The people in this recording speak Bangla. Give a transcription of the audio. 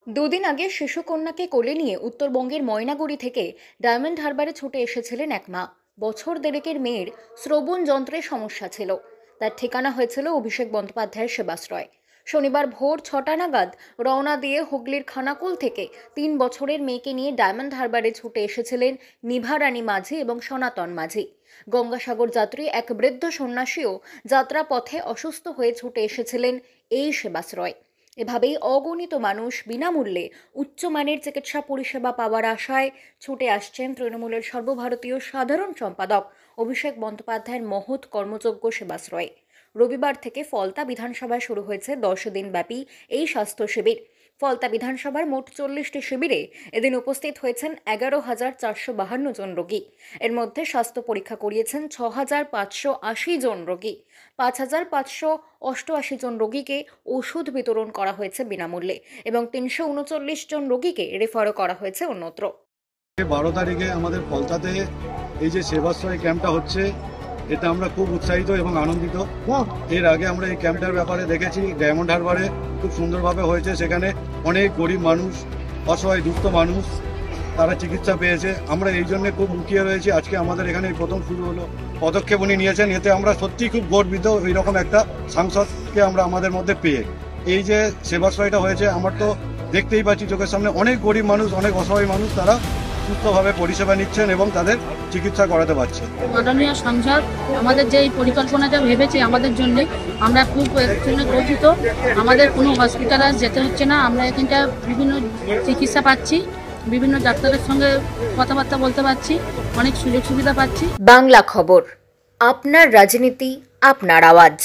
দুদিন আগে শিশুকন্যাকে কোলে নিয়ে উত্তরবঙ্গের ময়নাগুড়ি থেকে ডায়মন্ড হারবারে ছুটে এসেছিলেন এক মা। বছর দেড়েকের মেয়ের শ্রবণ যন্ত্রের সমস্যা ছিল। তার ঠিকানা হয়েছিল অভিষেক বন্দ্যোপাধ্যায়ের সেবাশ্রয়। শনিবার ভোর 6টা নাগাদ রওনা দিয়ে হুগলির খানাকুল থেকে 3 বছরের মেয়েকে নিয়ে ডায়মন্ড হারবারে ছুটে এসেছিলেন নিভা রানী মাঝি এবং সনাতন মাঝি। গঙ্গাসাগর যাত্রী এক বৃদ্ধ সন্ন্যাসীও যাত্রা পথে অসুস্থ হয়ে ছুটে এসেছিলেন এই সেবাশ্রয়। এভাবেই অগণিত মানুষ বিনামূল্যে উচ্চমানের চিকিৎসা পরিষেবা পাওয়ার আশায় ছুটে আসছেন তৃণমূলের সর্বভারতীয় সাধারণ সম্পাদক অভিষেক বন্দ্যোপাধ্যায়ের মহৎ কর্মযজ্ঞ সেবাশ্রয়ে। রবিবার থেকে ফলতা বিধানসভায় শুরু হয়েছে 10 দিন ব্যাপী এই স্বাস্থ্য শিবির। ফলতা বিধানসভার মোট 40টি শিবিরে এদিন উপস্থিত হয়েছেন 11,452 জন রোগী। এর মধ্যে স্বাস্থ্য পরীক্ষা করিয়েছেন 6,580 জন রোগী। 5,588 জন রোগীকে ওষুধ বিতরণ করা হয়েছে বিনামূল্যে এবং 339 জন রোগীকে রেফারও করা হয়েছে অন্যত্র। 12 তারিখে আমাদের ফলতাতে এই যে সেবাশ্রয় ক্যাম্পটা হচ্ছে, এটা আমরা খুব উৎসাহিত এবং আনন্দিত। এর আগে আমরা এই ক্যাম্পটার ব্যাপারে দেখেছি, ডায়মন্ড হারবারে খুব সুন্দরভাবে হয়েছে। সেখানে অনেক গরিব মানুষ, অসহায় দুস্থ মানুষ তারা চিকিৎসা পেয়েছে। আমরা এই জন্য খুব মুখিয়ে রয়েছি। আজকে আমাদের এখানে প্রথম শুরু হলো, পদক্ষেপ উনি নিয়েছেন। এতে আমরা সত্যিই খুব গর্বিত এইরকম একটা সাংসদকে আমরা আমাদের মধ্যে পেয়ে। এই যে সেবাশ্রয়টা হয়েছে, আমার তো দেখতেই পাচ্ছি চোখের সামনে অনেক গরিব মানুষ, অনেক অসহায় মানুষ তারা সুস্থভাবে পরিষেবা নিচ্ছেন এবং তাদের চিকিৎসা করাতে পারছে। মাননীয় সাংসদ আমাদের যে পরিকল্পনাটা ভেবেছে আমাদের জন্য, আমরা খুব গর্বিত। আমাদের কোনো হসপিটালে যেতে হচ্ছে না, আমরা এখানটা বিভিন্ন চিকিৎসা পাচ্ছি, বিভিন্ন ডাক্তারের সঙ্গে কথাবার্তা বলতে পারছি, অনেক সুযোগ সুবিধা পাচ্ছি। বাংলা খবর, আপনার রাজনীতি, আপনার আওয়াজ।